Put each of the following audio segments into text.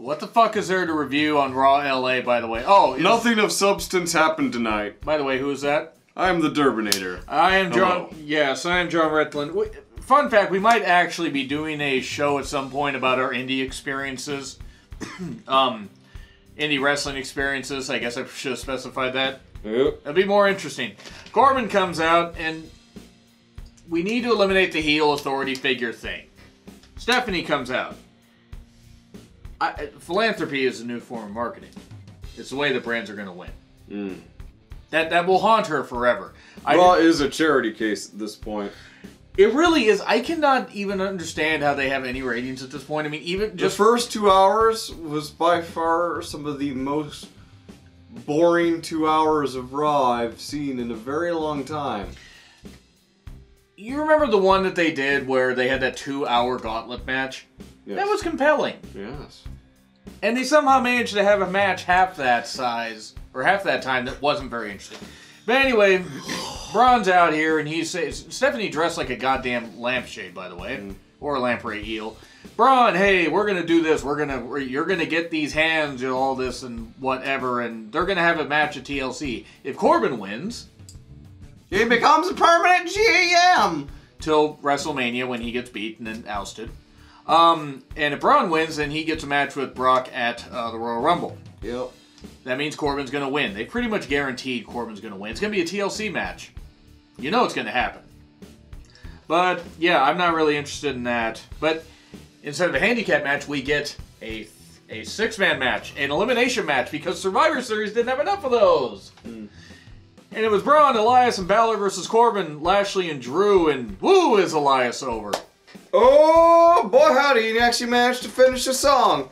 What the fuck is there to review on Raw LA, by the way? Oh, nothing of substance happened tonight. By the way, who is that? I am the Derbinator. I am Jonn. Yes, I am Jonn Ritland. Fun fact, we might actually be doing a show at some point about our indie experiences. Indie wrestling experiences. I guess I should have specified that. Yep. It'll be more interesting. Corbin comes out, and we need to eliminate the heel authority figure thing. Stephanie comes out. Philanthropy is a new form of marketing. It's the way that brands are going to win. Mm. That will haunt her forever. Raw is a charity case at this point. It really is. I cannot even understand how they have any ratings at this point. I mean, even just the first 2 hours was by far some of the most boring 2 hours of Raw I've seen in a very long time. You remember the one that they did where they had that 2-hour gauntlet match? Yes. That was compelling. Yes. And they somehow managed to have a match half that size, or half that time, that wasn't very interesting. But anyway, Braun's out here, and he says, Stephanie dressed like a goddamn lampshade, by the way, or a lamprey eel. Braun, hey, we're gonna do this. You're gonna get these hands and all this and whatever, and they're gonna have a match at TLC. If Corbin wins, he becomes a permanent GM till WrestleMania when he gets beat and then ousted. And if Braun wins, then he gets a match with Brock at the Royal Rumble. Yep. That means Corbin's going to win. They pretty much guaranteed Corbin's going to win. It's going to be a TLC match. You know it's going to happen. But, yeah, I'm not really interested in that. But instead of a handicap match, we get a 6-man match, an elimination match, because Survivor Series didn't have enough of those. Mm. And it was Braun, Elias, and Balor versus Corbin, Lashley, and Drew, and woo, is Elias over. Oh, boy howdy, he actually managed to finish the song.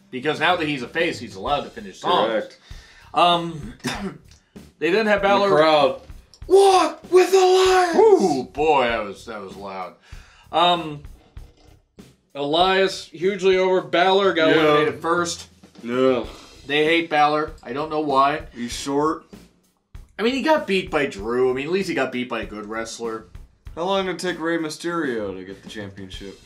Because now that he's a face, he's allowed to finish songs. Correct. They didn't have Balor. The crowd. Walk with Elias! Ooh, boy, that was loud. Elias, hugely over. Balor got eliminated first. Yeah. They hate Balor. I don't know why. He's short. I mean, he got beat by Drew. I mean, at least he got beat by a good wrestler. How long did it take Rey Mysterio to get the championship?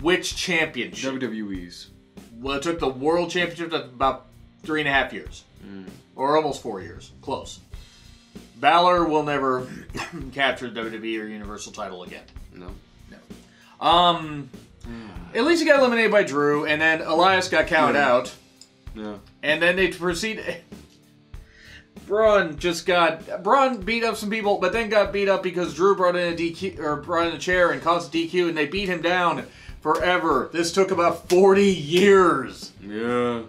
Which championship? WWE's. Well, it took the World Championship about 3.5 years. Or almost 4 years. Close. Balor will never capture the WWE or Universal title again. No. At least he got eliminated by Drew, and then Elias got counted out. Yeah. And then they proceed. Braun beat up some people, but then got beat up because Drew brought in a DQ, or brought in a chair and caused a DQ, and they beat him down forever. This took about 40 years. Yeah.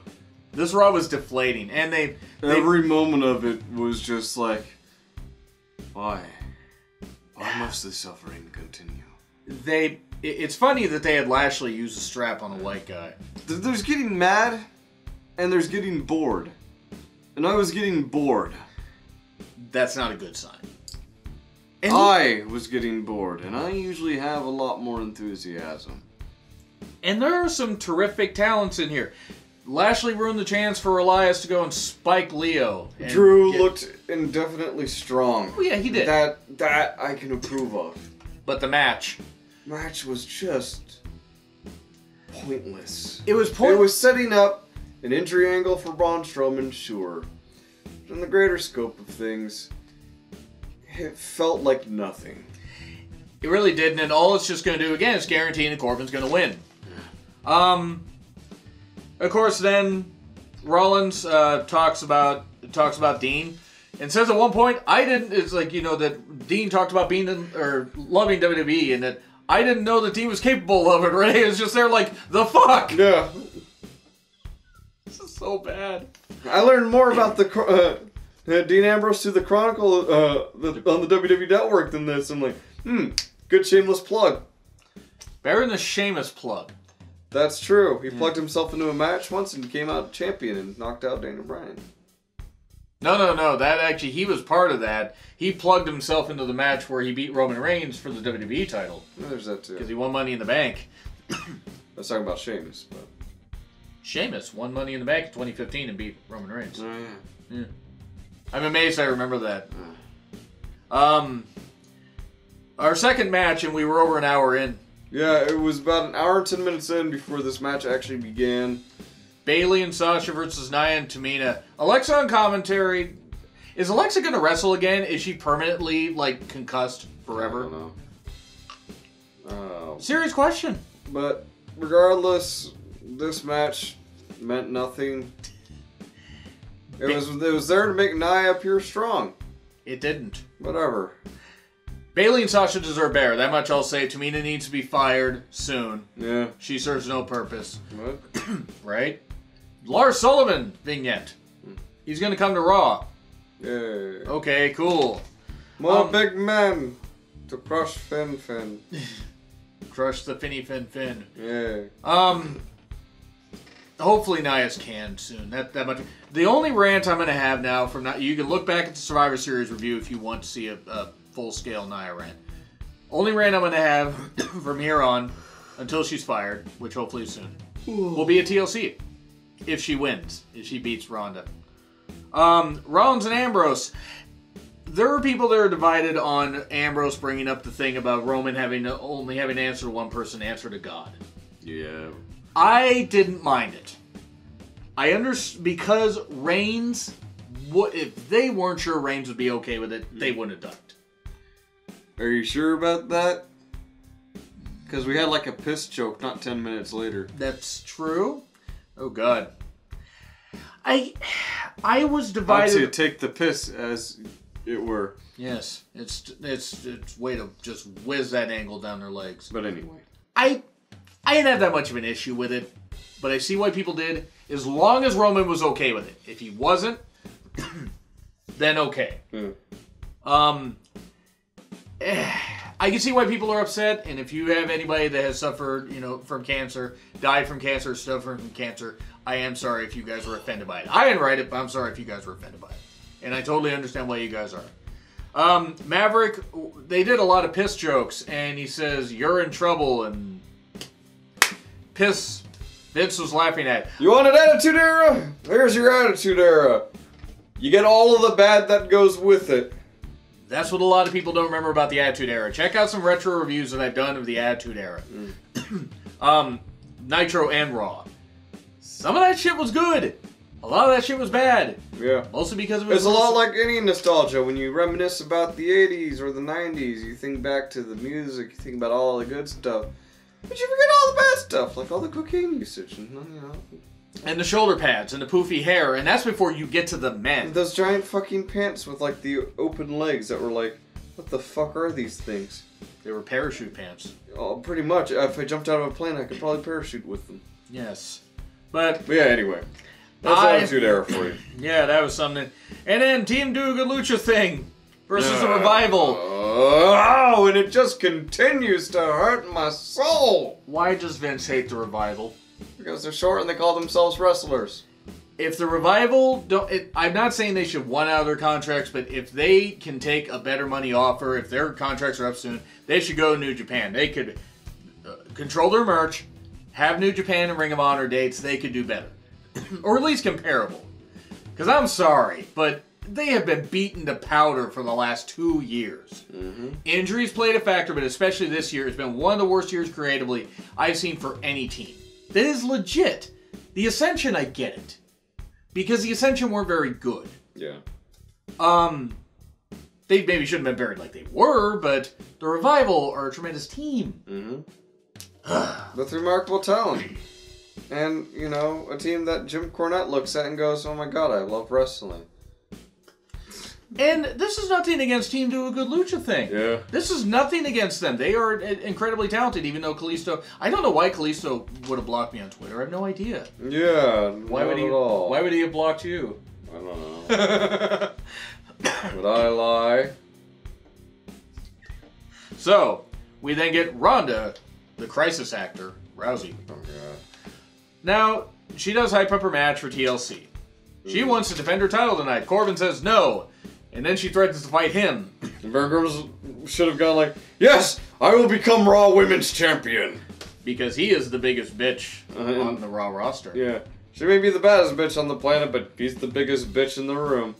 This Raw was deflating, and every moment of it was just like, why? Why must the suffering continue? It's funny that they had Lashley use a strap on a white guy. There's getting mad, and there's getting bored. And I was getting bored. That's not a good sign. And I was getting bored, and I usually have a lot more enthusiasm. And there are some terrific talents in here. Lashley ruined the chance for Elias to go and spike Leo. And Drew looked indefinitely strong. Oh yeah, he did. That I can approve of. But the match was just pointless. It was pointless. It was setting up an injury angle for Braun Strowman, sure. But in the greater scope of things, it felt like nothing. It really didn't, and all it's just going to do, again, is guaranteeing that Corbin's going to win. Of course, then Rollins talks about Dean, and says at one point, it's like, that Dean talked about loving WWE, and that I didn't know that Dean was capable of it. Ray is just there like, the fuck? Yeah. This is so bad. I learned more about the Dean Ambrose through the Chronicle on the WWE Network than this. I'm like, good shameless plug. Better than a Sheamus plug. That's true. He plugged himself into a match once and came out champion and knocked out Daniel Bryan. No. That actually, he was part of that. He plugged himself into the match where he beat Roman Reigns for the WWE title. Yeah, there's that too. Because he won Money in the Bank. I was talking about Sheamus, but... Sheamus won Money in the Bank in 2015 and beat Roman Reigns. Oh, yeah. I'm amazed I remember that. Our second match, and we were over an hour in. Yeah, it was about an hour and 10 minutes in before this match actually began. Bayley and Sasha versus Nia and Tamina. Alexa on commentary. Is Alexa going to wrestle again? Is she permanently, like, concussed forever? I don't know. Serious question. But regardless, this match meant nothing. It was there to make Nia appear strong. It didn't. Whatever. Bayley and Sasha deserve better. That much I'll say. Tamina needs to be fired soon. Yeah. She serves no purpose. What? Right? Lars Sullivan vignette. He's going to come to Raw. Yeah. Okay, cool. More big men to crush Finn. Crush the Finny Fin. Yeah. Hopefully Nia's canned soon. That much. The only rant I'm going to have now from now, you can look back at the Survivor Series review if you want to see a full-scale Nia rant. Only rant I'm going to have from here on until she's fired, which hopefully is soon, will be a TLC. If she wins. If she beats Ronda. Rollins and Ambrose. There are people that are divided on Ambrose bringing up the thing about Roman only having to answer to one person, answer to God. Yeah. I didn't mind it. I understand because Reigns, if they weren't sure Reigns would be okay with it, they wouldn't have done it. Are you sure about that? Because we had like a piss joke not 10 minutes later. That's true. Oh God. I was divided. I'd say take the piss as it were. Yes, it's way to just whiz that angle down their legs. But anyway, I didn't have that much of an issue with it, but I see why people did. As long as Roman was okay with it. If he wasn't, then okay. I can see why people are upset, and if you have anybody that has suffered, from cancer, died from cancer, suffering from cancer, I am sorry if you guys were offended by it. I didn't write it, but I'm sorry if you guys were offended by it. And I totally understand why you guys are. Maverick, they did a lot of piss jokes, and he says, "You're in trouble," and piss, Vince was laughing at. You want an attitude era? Here's your attitude era. You get all of the bad that goes with it. That's what a lot of people don't remember about the Attitude Era. Check out some retro reviews that I've done of the Attitude Era. Nitro and Raw. Some of that shit was good. A lot of that shit was bad. Yeah. Mostly because it was... It's a lot like any nostalgia. When you reminisce about the 80s or the 90s, you think back to the music, you think about all the good stuff. But you forget all the bad stuff, like all the cocaine usage and, And the shoulder pads and the poofy hair, and that's before you get to the men. And those giant fucking pants with like the open legs that were like, what the fuck are these things? They were parachute pants. Oh, pretty much. If I jumped out of a plane, I could probably parachute with them. Yes. But yeah, anyway. That's Attitude Era for you. Yeah, that was something. And then Team Do a Good Lucha thing versus the Revival. Oh, and it just continues to hurt my soul. Why does Vince hate the Revival? Because they're short and they call themselves wrestlers. If the Revival I'm not saying they should want out of their contracts, but if they can take a better money offer, if their contracts are up soon, they should go to New Japan. They could control their merch, have New Japan and Ring of Honor dates. They could do better. Or at least comparable. Because I'm sorry, but they have been beaten to powder for the last 2 years. Injuries played a factor, but especially this year, it's been one of the worst years creatively I've seen for any team. That is legit. The Ascension, I get it. Because the Ascension weren't very good. Yeah. They maybe shouldn't have been buried like they were, but the Revival are a tremendous team. With remarkable talent. And, a team that Jim Cornette looks at and goes, oh my god, I love wrestling. And this is nothing against Team Do a Good Lucha thing. Yeah. This is nothing against them. They are incredibly talented, even though Kalisto... I don't know why Kalisto would have blocked me on Twitter. I have no idea. Yeah, why would he have blocked you? I don't know. Would I lie? So, we then get Ronda, the crisis actor, Rousey. Oh, God. Now, she does hype up her match for TLC. She wants to defend her title tonight. Corbin says no. And then she threatens to fight him. Virgos should have gone like, yes, I will become Raw Women's Champion. Because he is the biggest bitch on the Raw roster. Yeah. She may be the baddest bitch on the planet, but he's the biggest bitch in the room.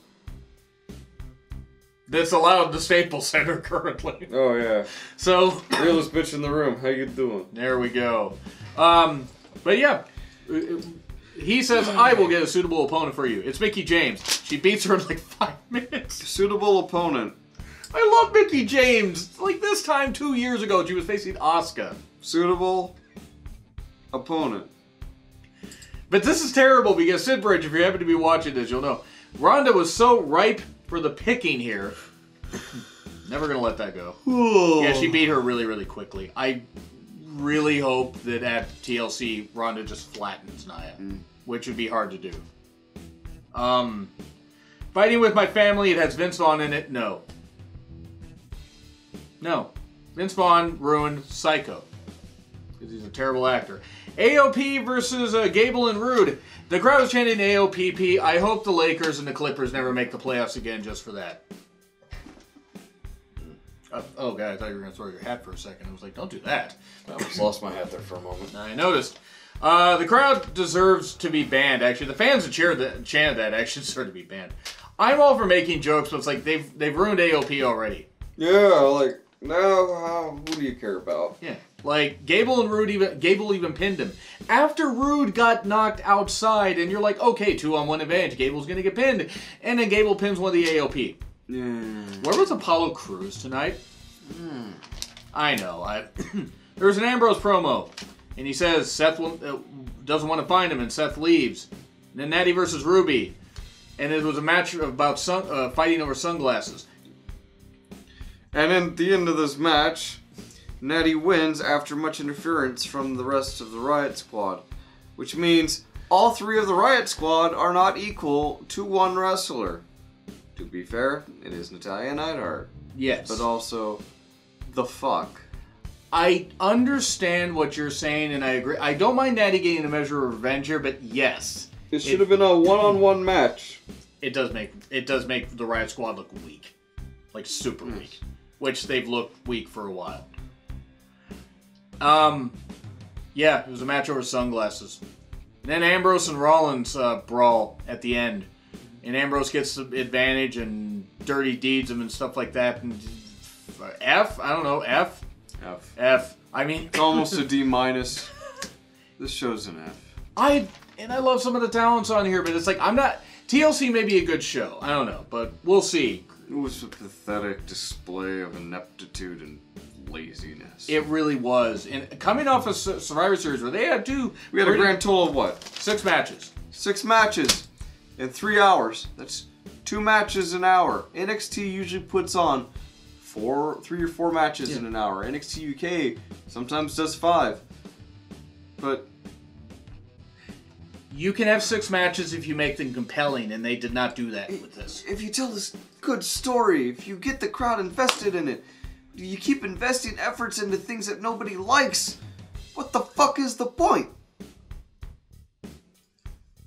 that's allowed in the Staples Center currently. Oh, yeah. So... Realest bitch in the room. How you doing? There we go. But yeah, he says, I will get a suitable opponent for you. It's Mickie James. She beats her in like 5 minutes. Suitable opponent. I love Mickie James. Like this time 2 years ago, she was facing Asuka. Suitable opponent. But this is terrible because Sid Bridge, if you happen to be watching this, you'll know. Ronda was so ripe for the picking here. Never going to let that go. Yeah, she beat her really, really quickly. I really hope that at TLC, Ronda just flattens Nia, which would be hard to do. Fighting with my family, it has Vince Vaughn in it. No. No. Vince Vaughn ruined Psycho. Because he's a terrible actor. AOP versus Gable and Rude. The crowd is chanting AOPP. I hope the Lakers and the Clippers never make the playoffs again just for that. Oh, God, I thought you were going to throw your hat for a second. I was like, don't do that. I almost lost my hat there for a moment. I noticed. The crowd deserves to be banned, actually. The fans that chanted that actually deserve to be banned. I'm all for making jokes, but it's like they've ruined AOP already. Yeah, like, now, who do you care about? Yeah. Like, Gable even pinned him. After Rude got knocked outside, and you're like, okay, 2-on-1 advantage. Gable's going to get pinned. And then Gable pins one of the AOP. Yeah. Where was Apollo Crews tonight? I know. There was an Ambrose promo, and he says Seth doesn't want to find him, and Seth leaves. And then Natty versus Ruby. And it was a match about fighting over sunglasses. And at the end of this match, Natty wins after much interference from the rest of the Riot Squad. Which means all 3 of the Riot Squad are not equal to one wrestler. To be fair, it is Natalya Neidhart. Yes. But also, the fuck. I understand what you're saying, and I agree. I don't mind Natty getting a measure of revenge here, but yes. It should have been a one-on-one match. It does make the Riot Squad look weak. Like, super weak. Which they've looked weak for a while. Yeah, it was a match over sunglasses. And then Ambrose and Rollins brawl at the end. And Ambrose gets the advantage and dirty deeds him and stuff like that. And F? I don't know. F? F. I mean... It's almost a D-. This show's an F. I love some of the talents on here, but it's like, I'm not... TLC may be a good show. I don't know, but we'll see. It was a pathetic display of ineptitude and laziness. It really was. And coming off a Survivor Series where they had we had a grand total of what? 6 matches. 6 matches in 3 hours. That's 2 matches an hour. NXT usually puts on 3 or 4 matches in an hour. NXT UK sometimes does 5. But you can have 6 matches if you make them compelling, and they did not do that with this. If you tell this good story, if you get the crowd invested in it, you keep investing efforts into things that nobody likes, what the fuck is the point?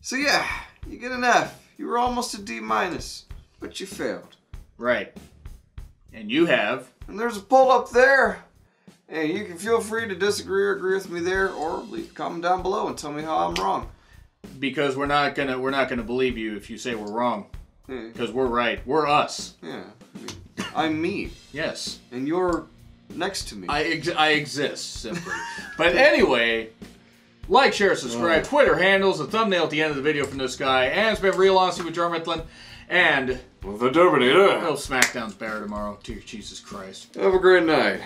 So yeah, you get an F. You were almost a D-, but you failed. Right. And you have. And there's a poll up there. And you can feel free to disagree or agree with me there, or leave a comment down below and tell me how I'm wrong. Because we're not gonna believe you if you say we're wrong. Because we're right. We're us. Yeah. I'm me. Yes. And you're next to me. I exist, simply. But anyway, like, share, subscribe, Twitter handles, the thumbnail at the end of the video from this guy, and it's been Real Honesty with Jonn Ritland, and the Dominator. SmackDown's better tomorrow. Dear Jesus Christ. Have a great night.